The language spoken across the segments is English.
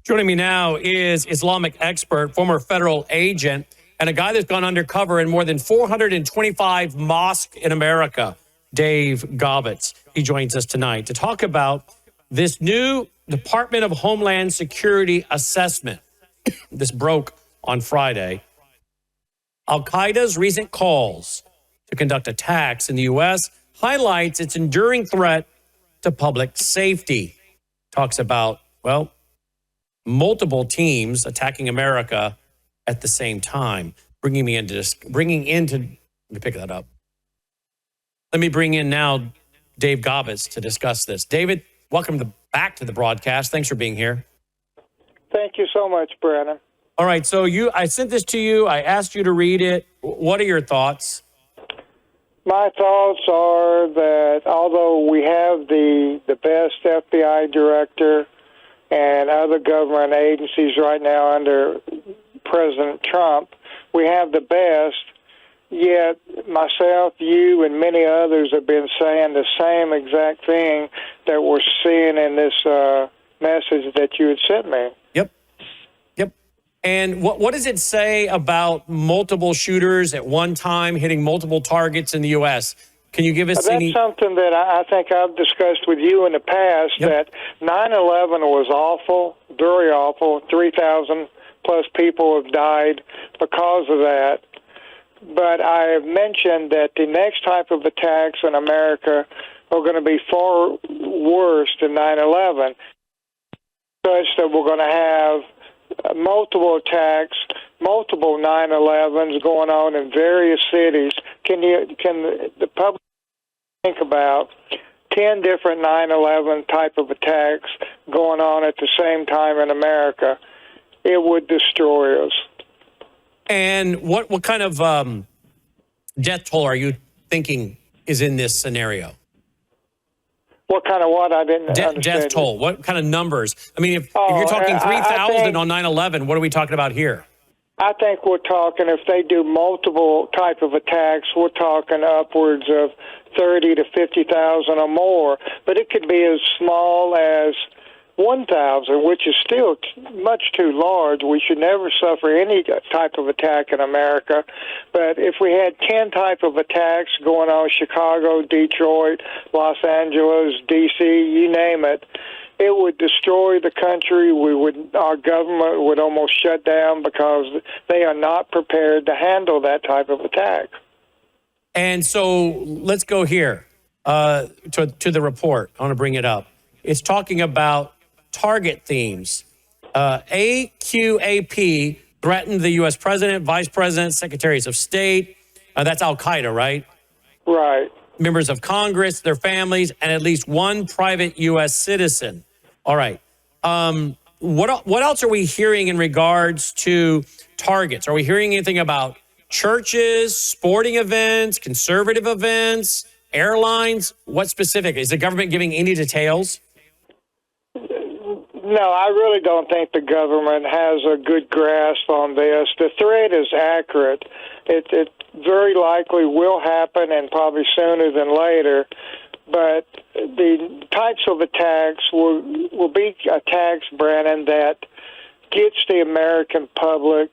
Joining me now is Islamic expert, former federal agent, and a guy that's gone undercover in more than 425 mosques in America, Dave Gobbets. He joins us tonight to talk about this new Department of Homeland Security assessment. This broke on Friday. Al-Qaeda's recent calls to conduct attacks in the U.S. highlights its enduring threat to public safety. Talks about, well, multiple teams attacking America at the same time. Let me pick that up. Let me bring in now Dave Gobbets to discuss this. David, welcome back to the broadcast. Thanks for being here. Thank you so much, Brandon. All right, so I sent this to you. I asked you to read it. What are your thoughts? My thoughts are that although we have the best FBI director and other government agencies right now under President Trump, we have the best, yet myself, you, and many others have been saying the same exact thing that we're seeing in this message that you had sent me. Yep. And what does it say about multiple shooters at one time hitting multiple targets in the U.S.? Can you give us That's something that I think I've discussed with you in the past, that 9/11 was awful, very awful. 3,000 plus people have died because of that. But I have mentioned that the next type of attacks in America are going to be far worse than 9/11, such that we're going to have multiple attacks, multiple 9/11s going on in various cities. Can the public think about 10 different 9/11 type of attacks going on at the same time in America? It would destroy us. And what kind of death toll are you thinking is in this scenario? What kind of what? I didn't understand. Death toll. What kind of numbers? I mean, if you're talking 3,000 on 9/11, what are we talking about here? I think we're talking, if they do multiple type of attacks, we're talking upwards of 30 to 50,000 or more. But it could be as small as 1,000, which is still much too large. We should never suffer any type of attack in America. But if we had 10 type of attacks going on, Chicago, Detroit, Los Angeles, D.C., you name it, it would destroy the country. Our government would almost shut down because they are not prepared to handle that type of attack. And so let's go here to the report. I want to bring it up. It's talking about target themes. AQAP threatened the U.S. president, vice president, secretaries of state. That's Al-Qaeda, right? Right. Members of Congress, their families, and at least one private U.S. citizen. All right. What else are we hearing in regards to targets? Are we hearing anything about churches, sporting events, conservative events, airlines? What specific? Is the government giving any details? No, I really don't think the government has a good grasp on this. The threat is accurate. It very likely will happen, and probably sooner than later. But the types of attacks will be attacks, Brandon, that gets the American public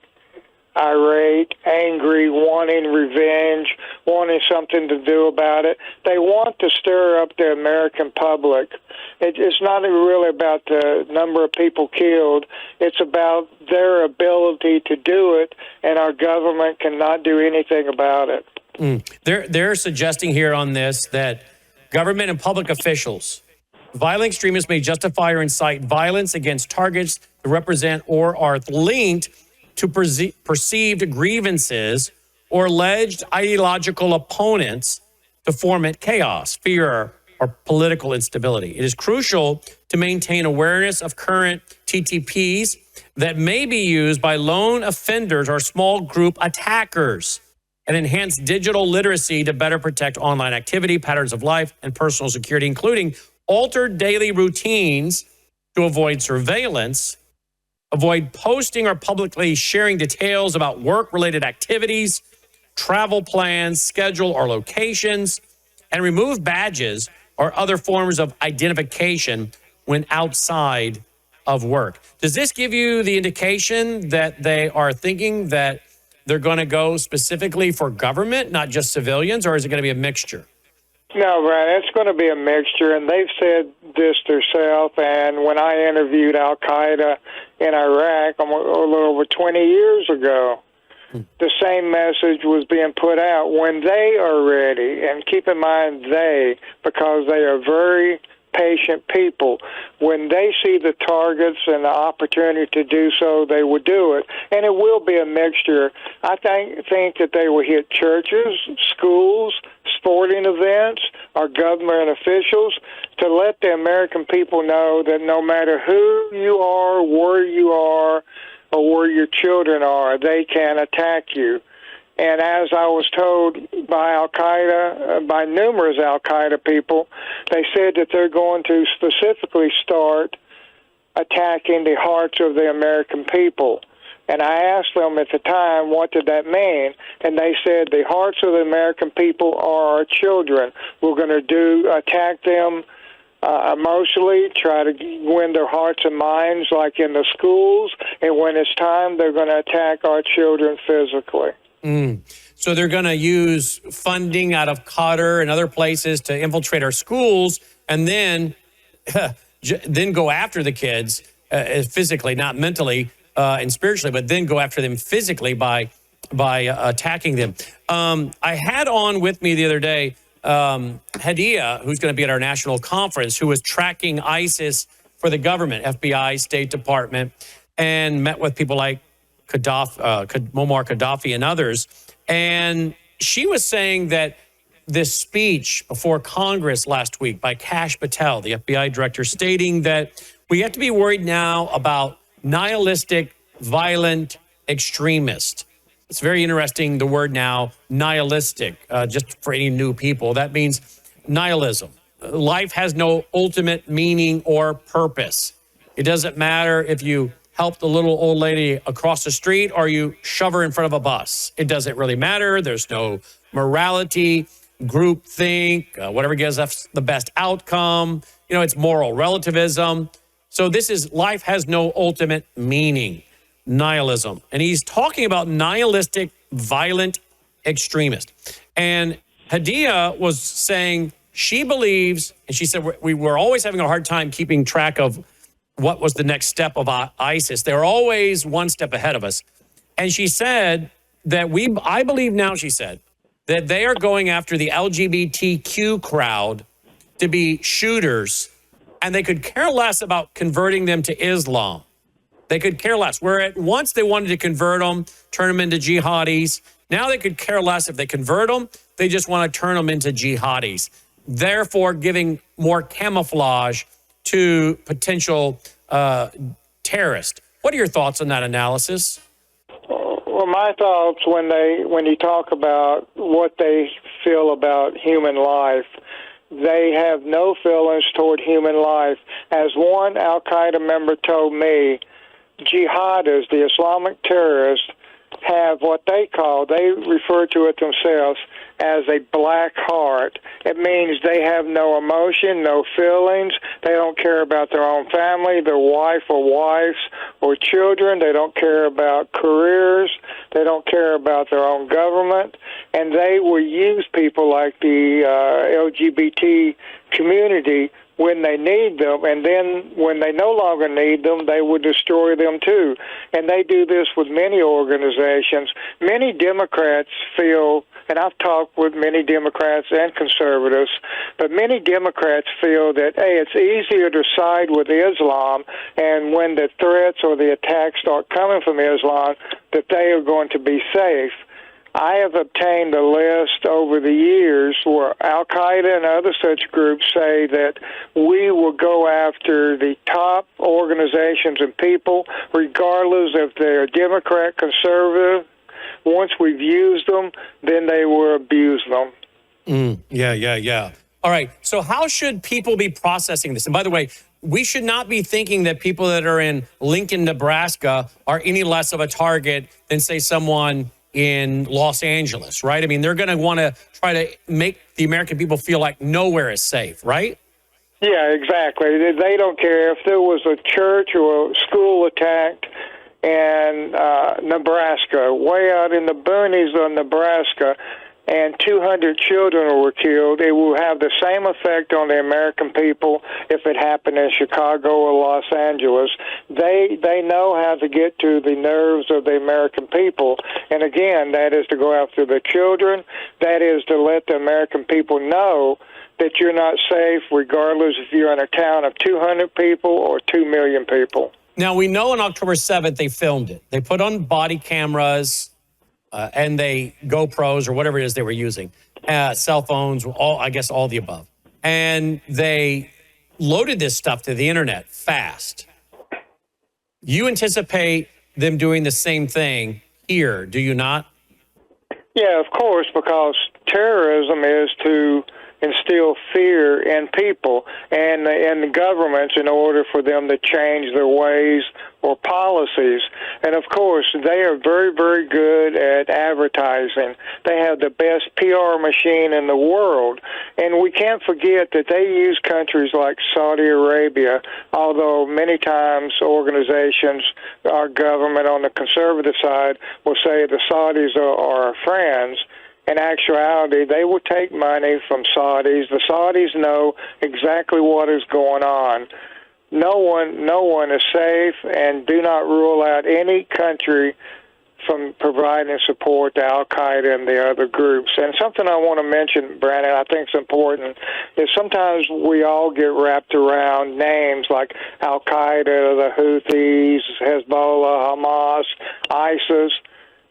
irate, angry, wanting revenge, wanting something to do about it. They want to stir up the American public. It's not really about the number of people killed. It's about their ability to do it, and our government cannot do anything about it. They're suggesting here on this that government and public officials, violent extremists may justify or incite violence against targets that represent or are linked to perceived grievances or alleged ideological opponents to foment chaos, fear, or political instability. It is crucial to maintain awareness of current TTPs that may be used by lone offenders or small group attackers, and enhance digital literacy to better protect online activity, patterns of life, and personal security, including altered daily routines to avoid surveillance, avoid posting or publicly sharing details about work-related activities, travel plans, schedule, or locations, and remove badges or other forms of identification when outside of work. Does this give you the indication that they are thinking that they're going to go specifically for government, not just civilians, or is it going to be a mixture? No, Brian, it's going to be a mixture, and they've said this themselves. And when I interviewed Al-Qaeda in Iraq a little over 20 years ago, the same message was being put out. When they are ready, and keep in mind they, because they are very patient people, when they see the targets and the opportunity to do so, they will do it. And it will be a mixture. I think that they will hit churches, schools, sporting events, our government officials, to let the American people know that no matter who you are, where you are, or where your children are, they can attack you. And as I was told by Al-Qaeda, by numerous Al-Qaeda people, they said that they're going to specifically start attacking the hearts of the American people. And I asked them at the time, what did that mean? And they said, the hearts of the American people are our children. We're going to attack them emotionally, try to win their hearts and minds like in the schools. And when it's time, they're going to attack our children physically. So they're going to use funding out of Qatar and other places to infiltrate our schools, and then go after the kids physically, not mentally and spiritually, but then go after them physically by attacking them. I had on with me the other day Hadia, who's going to be at our national conference, who was tracking ISIS for the government, FBI, State Department, and met with people like Muammar Gaddafi and others. And she was saying that this speech before Congress last week by Kash Patel, the FBI director, stating that we have to be worried now about nihilistic, violent extremists. It's very interesting, the word now, nihilistic, just for any new people. That means nihilism. Life has no ultimate meaning or purpose. It doesn't matter if you help the little old lady across the street or you shove her in front of a bus. It doesn't really matter. There's no morality, groupthink, whatever gives us the best outcome. You know, it's moral relativism. So this is life has no ultimate meaning, nihilism. And he's talking about nihilistic, violent extremist. And Hadia was saying she believes, and she said we were always having a hard time keeping track of what was the next step of ISIS. They're always one step ahead of us. And she said that I believe now, she said, that they are going after the LGBTQ crowd to be shooters, and they could care less about converting them to Islam. They could care less. Where at once they wanted to convert them, turn them into jihadis. Now they could care less if they convert them. They just want to turn them into jihadis, therefore giving more camouflage to potential terrorists. What are your thoughts on that analysis? Well, my thoughts when you talk about what they feel about human life, they have no feelings toward human life. As one Al-Qaeda member told me, jihadists, the Islamic terrorists, have what they refer to it themselves as a black heart. It means they have no emotion, no feelings. They don't care about their own family, their wife or wives or children. They don't care about careers. They don't care about their own government. And they will use people like the LGBT community when they need them, and then when they no longer need them, they will destroy them too. And they do this with many organizations. Many Democrats feel, and I've talked with many Democrats and conservatives, but many Democrats feel that, hey, it's easier to side with Islam, and when the threats or the attacks start coming from Islam, that they are going to be safe. I have obtained a list over the years where Al-Qaeda and other such groups say that we will go after the top organizations and people, regardless if they're Democrat, conservative. Once we've used them, then they will abuse them. Yeah. All right. So how should people be processing this? And by the way, we should not be thinking that people that are in Lincoln, Nebraska are any less of a target than, say, someone in Los Angeles, right? I mean, they're going to want to try to make the American people feel like nowhere is safe, right? Yeah, exactly. They don't care if there was a church or a school attacked in Nebraska, way out in the boonies of Nebraska, and 200 children were killed. It will have the same effect on the American people if it happened in Chicago or Los Angeles. They know how to get to the nerves of the American people. And again, that is to go after the children. That is to let the American people know that you're not safe regardless if you're in a town of 200 people or 2 million people. Now, we know on October 7th they filmed it. They put on body cameras and they GoPros or whatever it is they were using, cell phones, I guess all the above. And they loaded this stuff to the internet fast. You anticipate them doing the same thing here, do you not? Yeah, of course, because terrorism is to instill fear in people and the governments in order for them to change their ways or policies. And of course, they are very, very good at advertising. They have the best PR machine in the world. And we can't forget that they use countries like Saudi Arabia, although many times organizations, our government on the conservative side will say the Saudis are our friends. In actuality, they will take money from Saudis. The Saudis know exactly what is going on. No one is safe, and do not rule out any country from providing support to Al-Qaeda and the other groups. And something I want to mention, Brandon, I think is important, is sometimes we all get wrapped around names like Al-Qaeda, the Houthis, Hezbollah, Hamas, ISIS.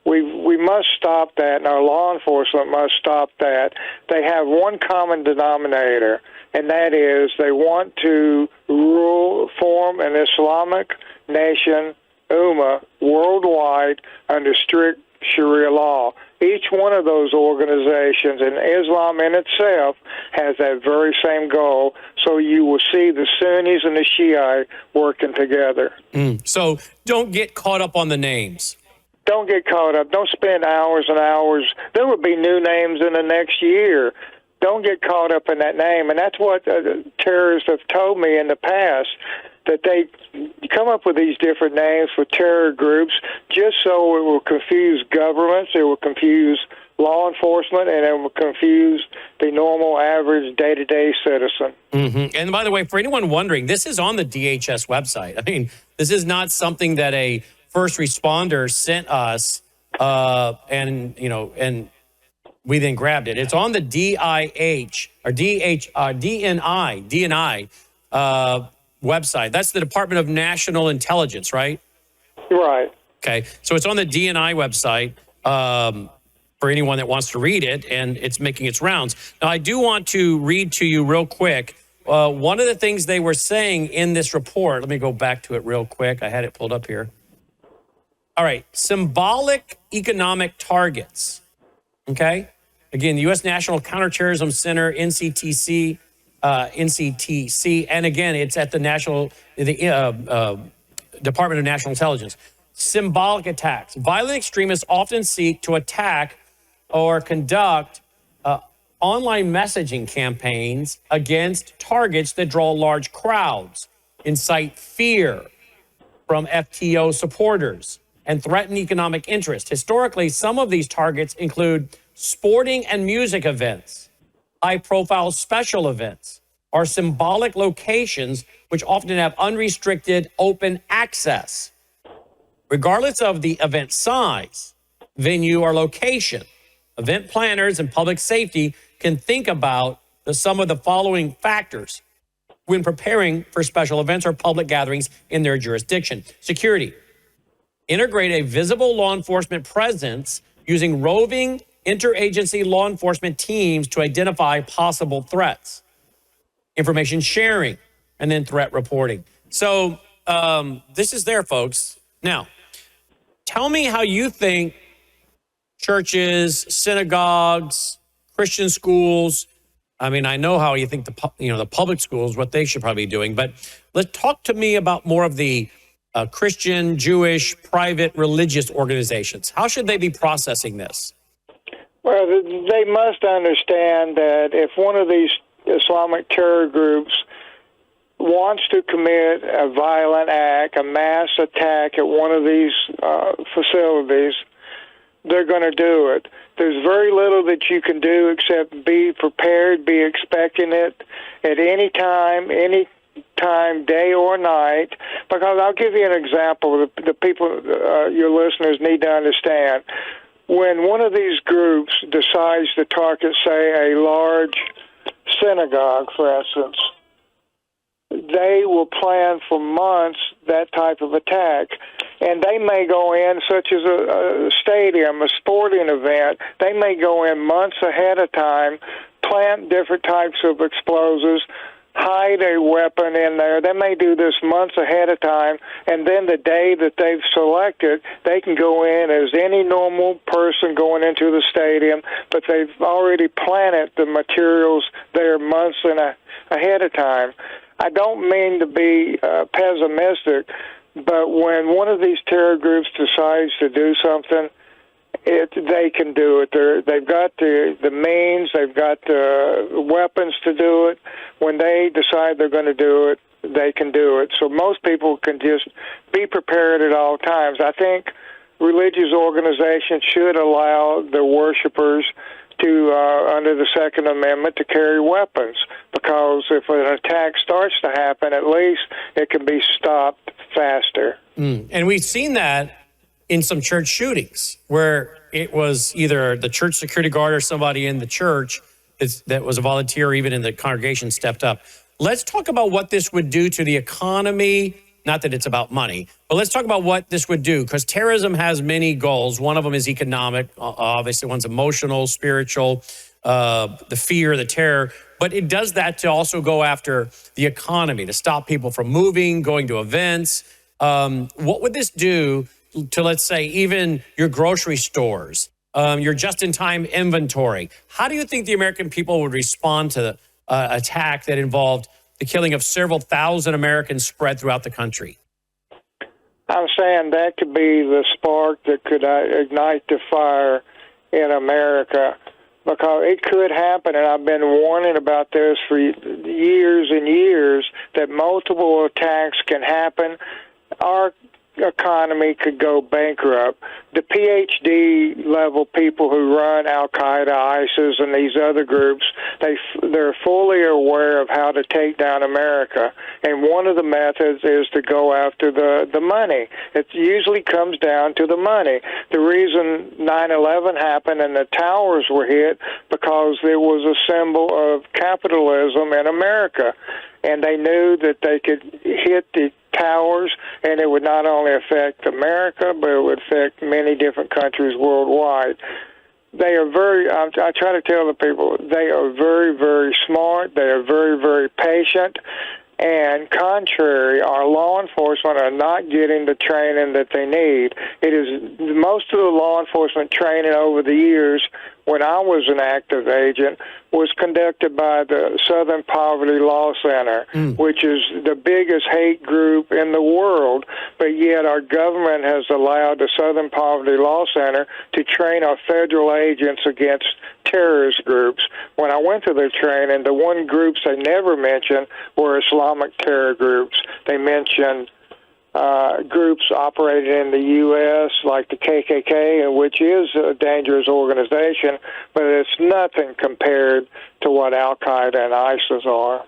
We must stop that, and our law enforcement must stop that. They have one common denominator, and that is they want to form an Islamic nation, Ummah, worldwide under strict Sharia law. Each one of those organizations, and Islam in itself, has that very same goal. So you will see the Sunnis and the Shia working together. So don't get caught up on the names. Don't get caught up. Don't spend hours and hours. There will be new names in the next year. Don't get caught up in that name. And that's what terrorists have told me in the past, that they come up with these different names for terror groups just so it will confuse governments, it will confuse law enforcement, and it will confuse the normal, average, day-to-day citizen. Mm-hmm. And by the way, for anyone wondering, this is on the DHS website. I mean, this is not something that a first responder sent us, and we then grabbed it. It's on the DIH or DNI website. That's the Department of National Intelligence, right? Right. Okay, so it's on the DNI website for anyone that wants to read it, and it's making its rounds. Now, I do want to read to you real quick. One of the things they were saying in this report, let me go back to it real quick. I had it pulled up here. All right, symbolic economic targets, okay? Again, the U.S. National Counterterrorism Center, NCTC, and again, it's at the Department of National Intelligence. Symbolic attacks. Violent extremists often seek to attack or conduct online messaging campaigns against targets that draw large crowds, incite fear from FTO supporters, and threaten economic interest. Historically, some of these targets include sporting and music events, high-profile special events, or symbolic locations which often have unrestricted open access. Regardless of the event size, venue, or location, event planners and public safety can think about some of the following factors when preparing for special events or public gatherings in their jurisdiction. Security. Integrate a visible law enforcement presence using roving interagency law enforcement teams to identify possible threats. Information sharing, and then threat reporting. So this is there, folks. Now, tell me how you think churches, synagogues, Christian schools, I mean, I know how you think the public schools, what they should probably be doing, but let's talk to me about more of the Christian, Jewish, private, religious organizations. How should they be processing this? Well, they must understand that if one of these Islamic terror groups wants to commit a violent act, a mass attack at one of these facilities, they're going to do it. There's very little that you can do except be prepared, be expecting it at any time, day or night. Because I'll give you an example. The people, your listeners, need to understand. When one of these groups decides to target, say, a large synagogue, for instance, they will plan for months that type of attack. And they may go in, such as a stadium, a sporting event, they may go in months ahead of time, plant different types of explosives, hide a weapon in there. They may do this months ahead of time, and then the day that they've selected, they can go in as any normal person going into the stadium, but they've already planted the materials there months ahead of time. I don't mean to be pessimistic, but when one of these terror groups decides to do something, they can do it. They've got the means, they've got the weapons to do it. When they decide they're going to do it, they can do it. So most people can just be prepared at all times. I think religious organizations should allow the worshipers to, under the Second Amendment, to carry weapons, because if an attack starts to happen, at least it can be stopped faster. And we've seen that in some church shootings where it was either the church security guard or somebody in the church that was a volunteer, or even in the congregation, stepped up. Let's talk about what this would do to the economy. Not that it's about money, but let's talk about what this would do, because terrorism has many goals. One of them is economic. Obviously, one's emotional, spiritual, the fear, the terror. But it does that to also go after the economy, to stop people from moving, going to events. What would this do to, let's say, even your grocery stores, your just-in-time inventory? How do you think the American people would respond to the attack that involved the killing of several thousand Americans spread throughout the country? I'm saying that could be the spark that could ignite the fire in America, because it could happen, and I've been warning about this for years and years, that multiple attacks can happen. Our economy could go bankrupt. The PhD level people who run Al-Qaeda, ISIS, and these other groups, they're fully aware of how to take down America. And one of the methods is to go after the money. It usually comes down to the money. The reason 9/11 happened and the towers were hit, because it was a symbol of capitalism in America. And they knew that they could hit the towers, and it would not only affect America, but it would affect many different countries worldwide. They are I try to tell the people, they are very, very smart. They are very, very patient. And contrary, our law enforcement are not getting the training that they need. It is most of the law enforcement training over the years, when I was an active agent, was conducted by the Southern Poverty Law Center, which is the biggest hate group in the world. But yet our government has allowed the Southern Poverty Law Center to train our federal agents against terrorist groups. When I went to their training, the one groups they never mentioned were Islamic terror groups. They mentioned groups operating in the U.S., like the KKK, which is a dangerous organization, but it's nothing compared to what Al-Qaeda and ISIS are.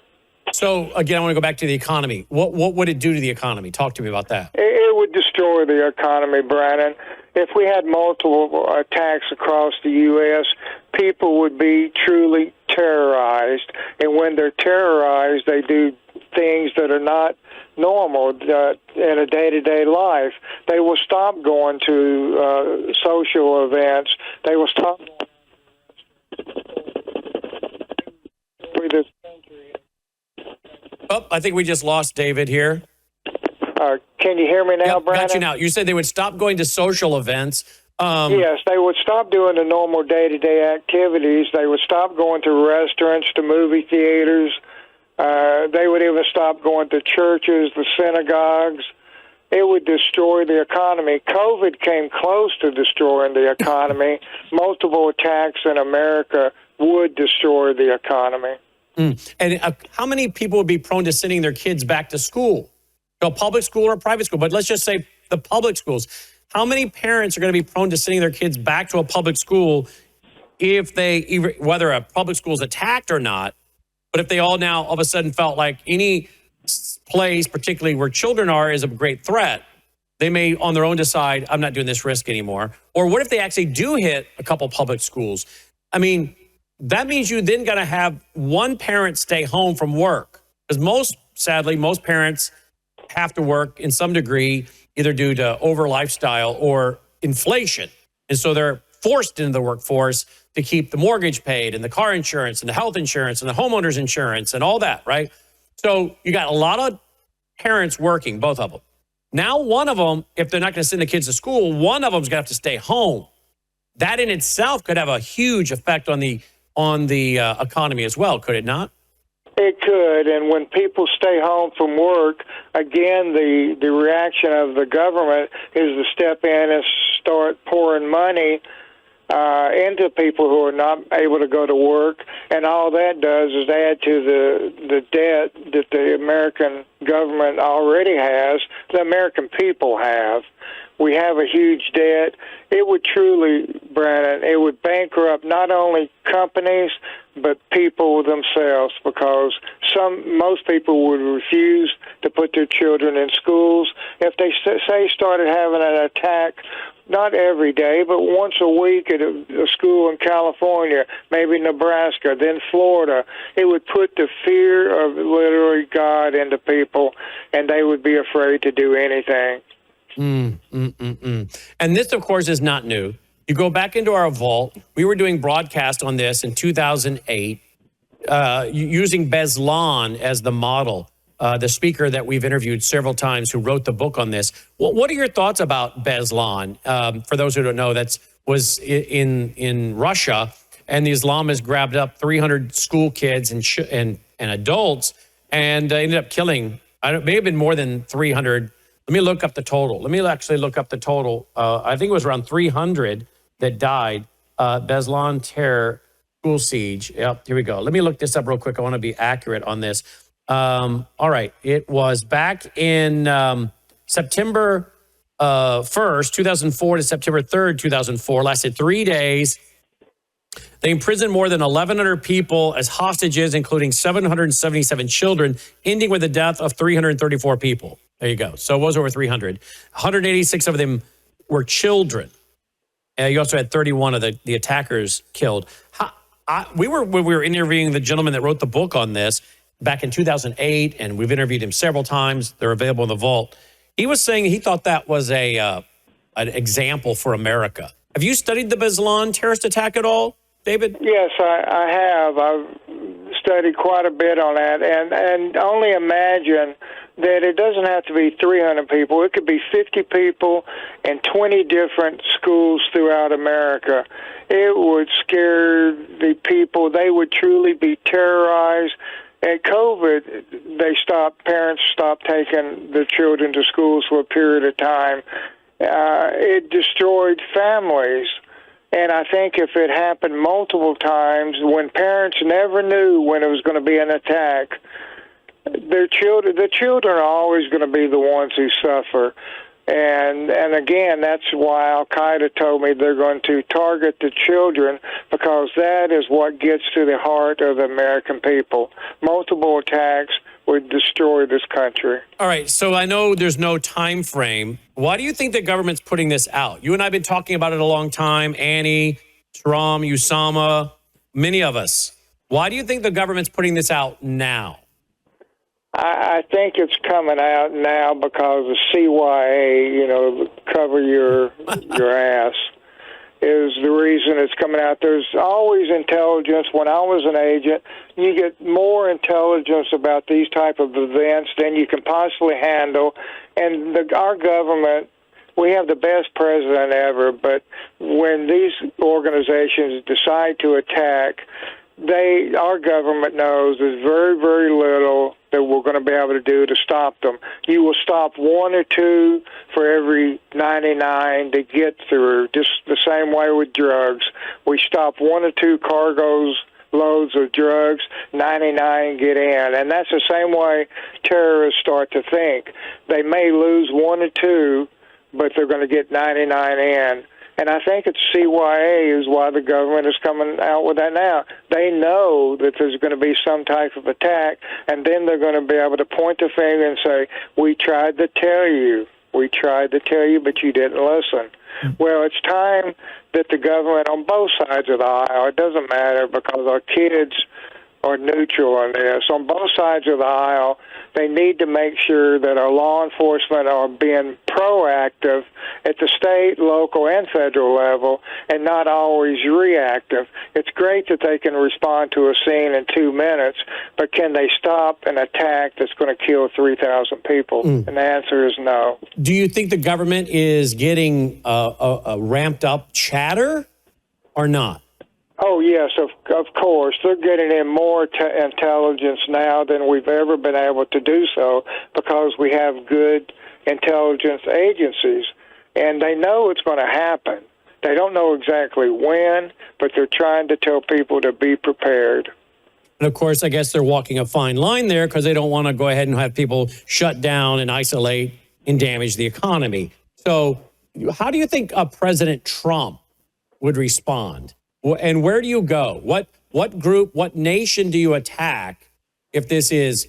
So, again, I want to go back to the economy. What would it do to the economy? Talk to me about that. It would destroy the economy, Brandon. If we had multiple attacks across the U.S., people would be truly terrorized. And when they're terrorized, they do things that are not normal in a day-to-day life. They will stop going to social events. They will stop with this country. Oh, I think we just lost David here. Can you hear me now, Yep, Brandon? got you now. You said they would stop going to social events. Yes, they would stop doing the normal day-to-day activities. They would stop going to restaurants, to movie theaters. They would even stop going to churches, the synagogues. It would destroy the economy. COVID came close to destroying the economy. Multiple attacks in America would destroy the economy. And how many people would be prone to sending their kids back to school, to a public school or a private school? But let's just say the public schools. How many parents are going to be prone to sending their kids back to a public school if they, whether a public school is attacked or not, but if they all now all of a sudden felt like any place, particularly where children are, is a great threat, they may on their own decide, I'm not doing this risk anymore. Or what if they actually do hit a couple public schools? I mean, that means you then got to have one parent stay home from work. Because sadly, most parents have to work in some degree, either due to over lifestyle or inflation. And so they're forced into the workforce to keep the mortgage paid and the car insurance and the health insurance and the homeowner's insurance and all that, right? So you got a lot of parents working, both of them. Now, one of them, if they're not going to send the kids to school, one of them's going to have to stay home. That in itself could have a huge effect on the economy as well, could it not? It could, and when people stay home from work, again, the reaction of the government is to step in and start pouring money into people who are not able to go to work, and all that does is add to the debt that the American government already has, the American people have. We have a huge debt. It would truly, Brandon, it would bankrupt not only companies, but people themselves, because most people would refuse to put their children in schools. If they started having an attack, not every day, but once a week at a school in California, maybe Nebraska, then Florida, it would put the fear of literally God into people, and they would be afraid to do anything. And this, of course, is not new. You go back into our vault. We were doing broadcast on this in 2008, using Beslan as the model, the speaker that we've interviewed several times who wrote the book on this. What are your thoughts about Beslan? For those who don't know, that was in Russia, and the Islamists grabbed up 300 school kids and adults, and ended up killing, it may have been more than 300. Let me look up the total. Let me actually look up the total. I think it was around 300 that died. Beslan terror school siege. Yep, here we go. Let me look this up real quick. I want to be accurate on this. All right. It was back in September 1st, 2004 to September 3rd, 2004. Lasted 3 days. They imprisoned more than 1,100 people as hostages, including 777 children, ending with the death of 334 people. There you go. So it was over 300. 186 of them were children. You also had 31 of the attackers killed. We were interviewing the gentleman that wrote the book on this back in 2008, and we've interviewed him several times. They're available in the vault. He was saying he thought that was an example for America. Have you studied the Beslan terrorist attack at all, David? Yes, I have. I've studied quite a bit on that, and only imagine that it doesn't have to be 300 people. It could be 50 people in 20 different schools throughout America. It would scare the people. They would truly be terrorized. At COVID, parents stopped taking their children to schools for a period of time. It destroyed families. And I think if it happened multiple times, when parents never knew when it was going to be an attack, the children are always going to be the ones who suffer. And again, that's why Al-Qaeda told me they're going to target the children, because that is what gets to the heart of the American people. Multiple attacks would destroy this country. All right, so I know there's no time frame. Why do you think the government's putting this out? You and I have been talking about it a long time. Annie, Shram, Usama, many of us. Why do you think the government's putting this out now? I think it's coming out now because the CYA, cover your ass, is the reason it's coming out. There's always intelligence. When I was an agent, you get more intelligence about these type of events than you can possibly handle. And our government, we have the best president ever, but when these organizations decide to attack, our government knows there's very, very little that we're going to be able to do to stop them. You will stop one or two for every 99 to get through, just the same way with drugs. We stop one or two cargoes loads of drugs, 99 get in. And that's the same way terrorists start to think. They may lose one or two, but they're going to get 99 in. And I think it's CYA is why the government is coming out with that now. They know that there's going to be some type of attack, and then they're going to be able to point the finger and say, we tried to tell you. We tried to tell you, but you didn't listen. Well, it's time that the government on both sides of the aisle, it doesn't matter because our kids are neutral on this. On both sides of the aisle, they need to make sure that our law enforcement are being proactive at the state, local, and federal level and not always reactive. It's great that they can respond to a scene in 2 minutes, but can they stop an attack that's going to kill 3,000 people? And the answer is no. Do you think the government is getting a ramped up chatter or not? Oh, yes, of course. They're getting in more intelligence now than we've ever been able to do so because we have good intelligence agencies, and they know it's going to happen. They don't know exactly when, but they're trying to tell people to be prepared. And, of course, I guess they're walking a fine line there because they don't want to go ahead and have people shut down and isolate and damage the economy. So how do you think President Trump would respond? And where do you go? What group, what nation do you attack if this is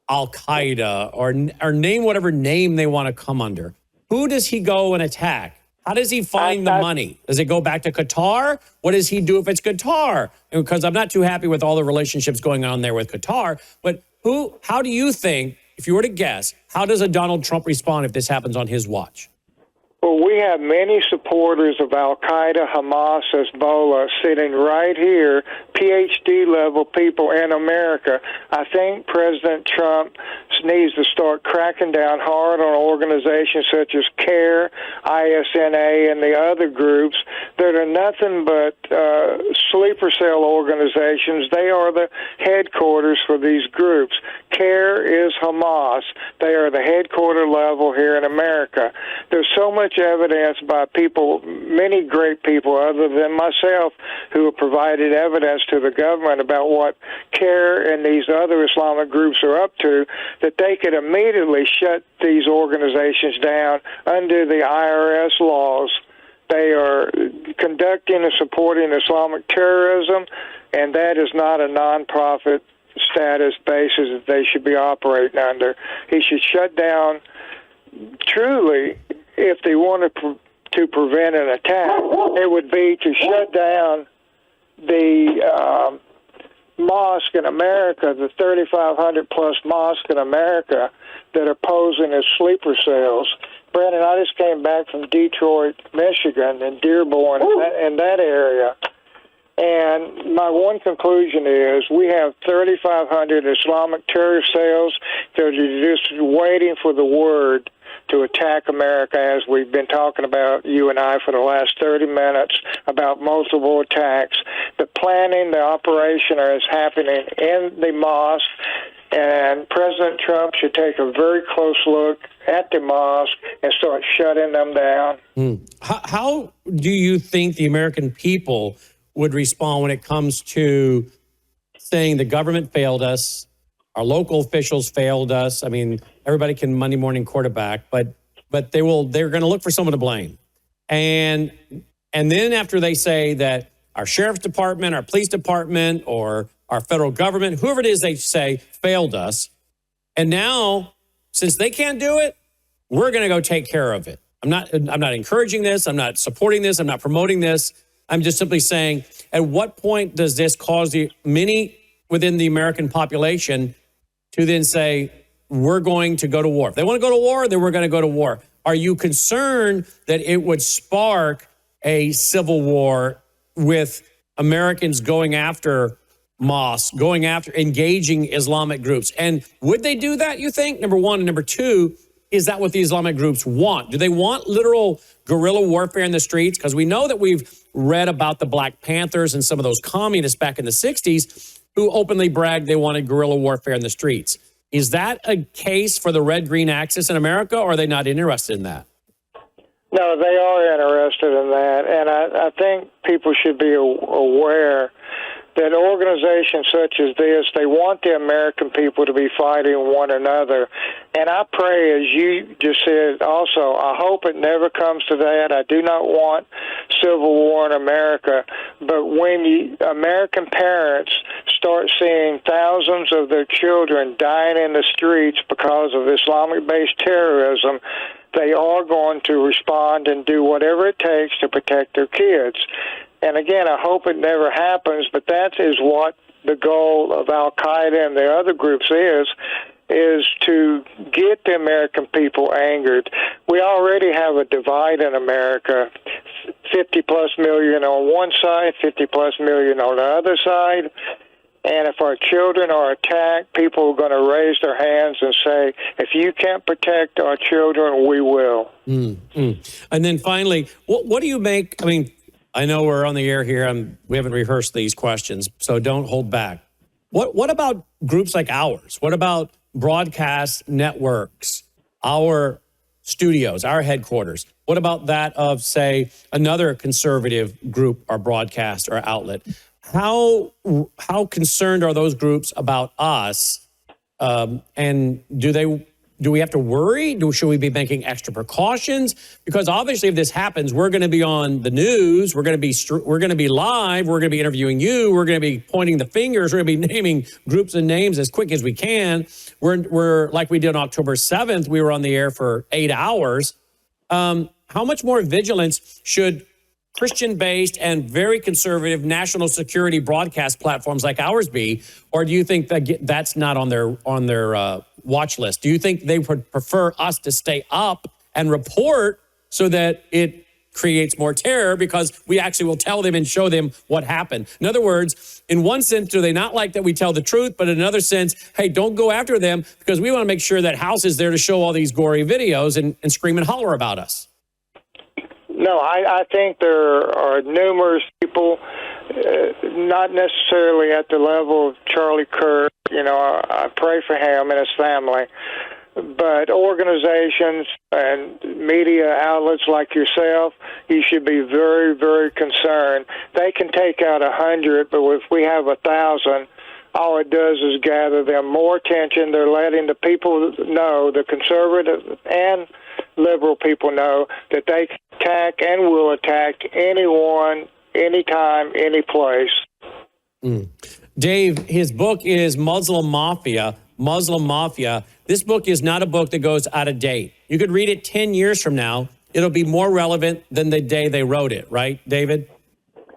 Al-Qaeda or name whatever name they want to come under? Who does he go and attack? How does he find the money? Does it go back to Qatar? What does he do if it's Qatar? Because I'm not too happy with all the relationships going on there with Qatar. But how do you think, if you were to guess, how does a Donald Trump respond if this happens on his watch? Well, we have many supporters of Al-Qaeda, Hamas, Hezbollah sitting right here, PhD-level people in America. I think President Trump needs to start cracking down hard on organizations such as CARE, ISNA, and the other groups that are nothing but sleeper cell organizations. They are the headquarters for these groups. CARE is Hamas. They are the headquarter level here in America. There's so much evidence by people, many great people other than myself, who have provided evidence to the government about what CARE and these other Islamic groups are up to, that they could immediately shut these organizations down under the IRS laws. They are conducting and supporting Islamic terrorism, and that is not a nonprofit status basis that they should be operating under. He should shut down, truly, if they wanted to prevent an attack, it would be to shut down the mosque in America, the 3,500-plus mosques in America that are posing as sleeper cells. Brandon, I just came back from Detroit, Michigan, and Dearborn, in that area. And my one conclusion is we have 3,500 Islamic terrorist cells that are just waiting for the word to attack America, as we've been talking about, you and I, for the last 30 minutes, about multiple attacks. The planning, the operation is happening in the mosque, and President Trump should take a very close look at the mosque and start shutting them down. How do you think the American people would respond when it comes to saying the government failed us, our local officials failed us? I mean, everybody can Monday morning quarterback, but they're going to look for someone to blame. And then after they say that our sheriff's department, our police department, or our federal government, whoever it is they say failed us. And now, since they can't do it, we're going to go take care of it. I'm not encouraging this. I'm not supporting this. I'm not promoting this. I'm just simply saying, at what point does this cause many within the American population to then say, we're going to go to war? If they want to go to war, then we're going to go to war. Are you concerned that it would spark a civil war with Americans going after mosques, going after engaging Islamic groups? And would they do that, you think? Number one. And number two, is that what the Islamic groups want? Do they want literal guerrilla warfare in the streets? Because we know that we've read about the Black Panthers and some of those communists back in the 60s who openly bragged they wanted guerrilla warfare in the streets. Is that a case for the red-green axis in America, or are they not interested in that? No, they are interested in that, and I think people should be aware that organizations such as this, they want the American people to be fighting one another. And I pray, as you just said also, I hope it never comes to that. I do not want civil war in America. But when American parents start seeing thousands of their children dying in the streets because of Islamic-based terrorism, they are going to respond and do whatever it takes to protect their kids. And again, I hope it never happens, but that is what the goal of Al-Qaeda and the other groups is to get the American people angered. We already have a divide in America, 50-plus million on one side, 50-plus million on the other side. And if our children are attacked, people are going to raise their hands and say, if you can't protect our children, we will. And then finally, what do you make? I mean, I know we're on the air here and we haven't rehearsed these questions, so don't hold back. What about groups like ours? What about broadcast networks, our studios, our headquarters? What about that of, say, another conservative group or broadcast or outlet? How concerned are those groups about us? And do we have to worry? Should we be making extra precautions? Because obviously, if this happens, we're going to be on the news. We're going to be live. We're going to be interviewing you. We're going to be pointing the fingers. We're going to be naming groups and names as quick as we can. We're like we did on October 7th. We were on the air for 8 hours. How much more vigilance should Christian-based and very conservative national security broadcast platforms like ours be, or do you think that that's not on their watch list? Do you think they would prefer us to stay up and report so that it creates more terror because we actually will tell them and show them what happened? In other words, in one sense, do they not like that we tell the truth? But in another sense, hey, don't go after them because we want to make sure that House is there to show all these gory videos and scream and holler about us. No, I think there are numerous people, not necessarily at the level of Charlie Kirk. You know, I pray for him and his family. But organizations and media outlets like yourself, you should be very, very concerned. They can take out 100, but if we have 1,000, all it does is gather them more attention. They're letting the people know, the conservative and liberal people know, that they can attack and will attack anyone, anytime, any place. Dave, his book is Muslim Mafia. This book is not a book that goes out of date. You could read it 10 years from now. It'll be more relevant than the day they wrote it, right, David?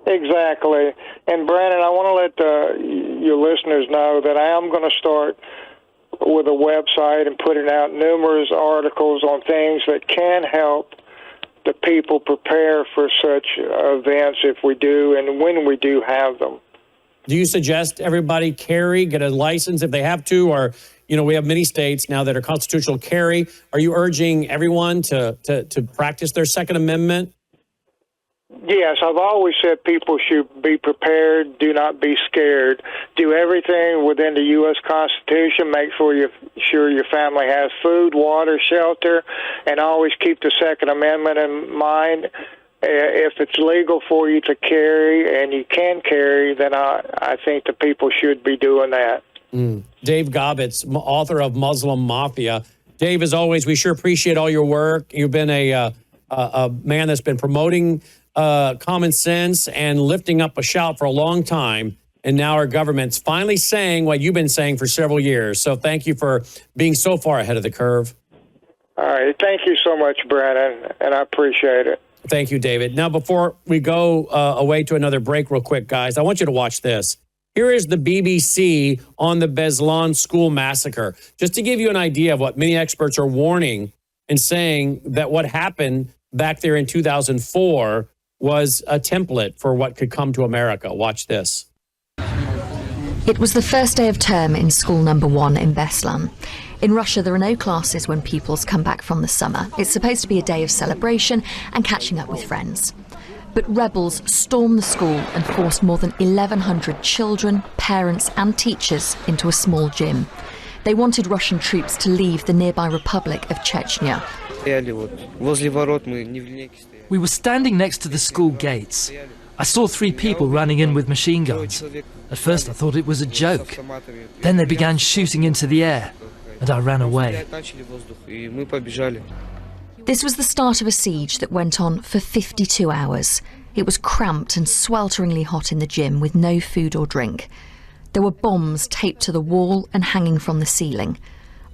Exactly. And Brandon, I want to let your listeners know that I am going to start with a website and putting out numerous articles on things that can help the people prepare for such events if we do and when we do have them. Do you suggest everybody get a license if they have to? Or, you know, we have many states now that are constitutional carry. Are you urging everyone to practice their Second Amendment? Yes, I've always said people should be prepared, do not be scared. Do everything within the U.S. Constitution. Make sure your family has food, water, shelter, and always keep the Second Amendment in mind. If it's legal for you to carry and you can carry, then I think the people should be doing that. Dave Gobbets, author of Muslim Mafia. Dave, as always, we sure appreciate all your work. You've been a man that's been promoting common sense and lifting up a shout for a long time. And now our government's finally saying what you've been saying for several years. So thank you for being so far ahead of the curve. All right. Thank you so much, Brandon, and I appreciate it. Thank you, David. Now, before we go away to another break real quick, guys, I want you to watch this. Here is the BBC on the Beslan school massacre. Just to give you an idea of what many experts are warning and saying that what happened back there in 2004 was a template for what could come to America. Watch this. It was the first day of term in school number 1 in Beslan. In Russia, there are no classes when pupils come back from the summer. It's supposed to be a day of celebration and catching up with friends. But rebels stormed the school and forced more than 1,100 children, parents and teachers into a small gym. They wanted Russian troops to leave the nearby Republic of Chechnya. We were standing next to the school gates. I saw 3 people running in with machine guns. At first I thought it was a joke. Then they began shooting into the air, and I ran away. This was the start of a siege that went on for 52 hours. It was cramped and swelteringly hot in the gym with no food or drink. There were bombs taped to the wall and hanging from the ceiling.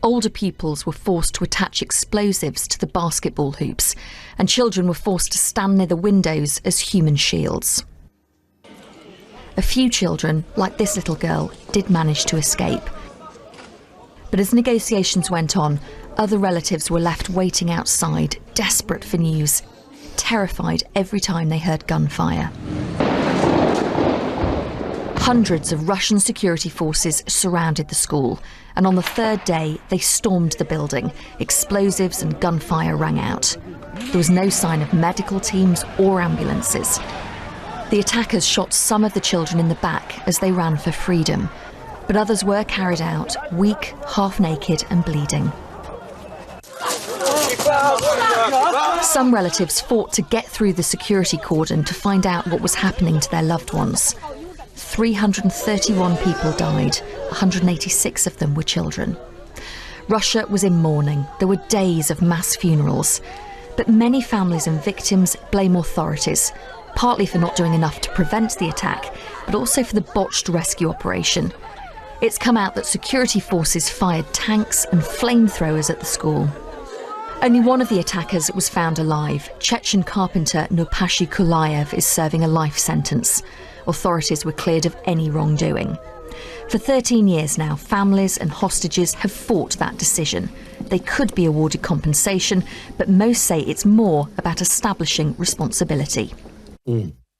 Older pupils were forced to attach explosives to the basketball hoops, and children were forced to stand near the windows as human shields. A few children, like this little girl, did manage to escape. But as negotiations went on, other relatives were left waiting outside, desperate for news, terrified every time they heard gunfire. Hundreds of Russian security forces surrounded the school, and on the 3rd day they stormed the building. Explosives and gunfire rang out. There was no sign of medical teams or ambulances. The attackers shot some of the children in the back as they ran for freedom, but others were carried out, weak, half-naked and bleeding. Some relatives fought to get through the security cordon to find out what was happening to their loved ones. 331 people died, 186 of them were children. Russia was in mourning. There were days of mass funerals. But many families and victims blame authorities, partly for not doing enough to prevent the attack, but also for the botched rescue operation. It's come out that security forces fired tanks and flamethrowers at the school. Only one of the attackers was found alive. Chechen carpenter Nurpashi Kulayev is serving a life sentence. Authorities were cleared of any wrongdoing. For 13 years now, families and hostages have fought that decision. They could be awarded compensation, but most say it's more about establishing responsibility.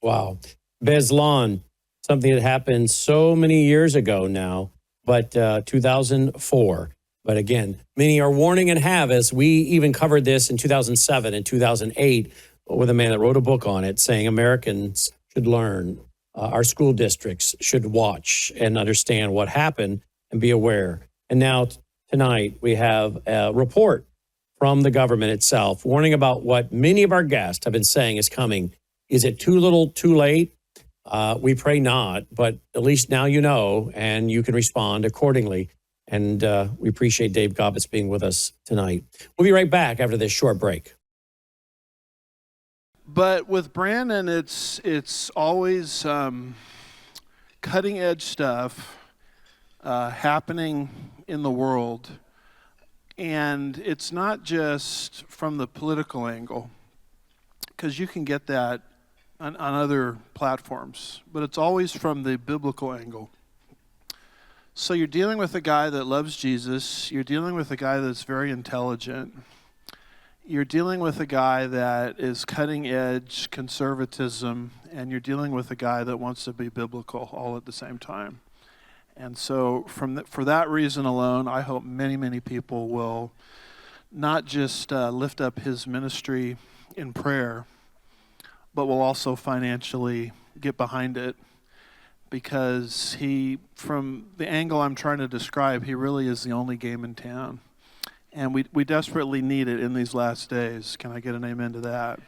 Wow. Beslan, something that happened so many years ago now, but 2004. But again, many are warning and have, as we even covered this in 2007 and 2008 with a man that wrote a book on it saying Americans should learn. Our school districts should watch and understand what happened and be aware. And now tonight we have a report from the government itself warning about what many of our guests have been saying is coming. Is it too little, too late? We pray not, but at least now you know, and you can respond accordingly. And we appreciate Dave Gobbets being with us tonight. We'll be right back after this short break. But with Brandon, it's always cutting edge stuff happening in the world. And it's not just from the political angle, because you can get that on other platforms, but it's always from the biblical angle. So you're dealing with a guy that loves Jesus, you're dealing with a guy that's very intelligent, you're dealing with a guy that is cutting edge conservatism, and you're dealing with a guy that wants to be biblical all at the same time. And so for that reason alone, I hope many, many people will not just lift up his ministry in prayer, but will also financially get behind it, because he, from the angle I'm trying to describe, he really is the only game in town. And we desperately need it in these last days. Can I get an amen to that?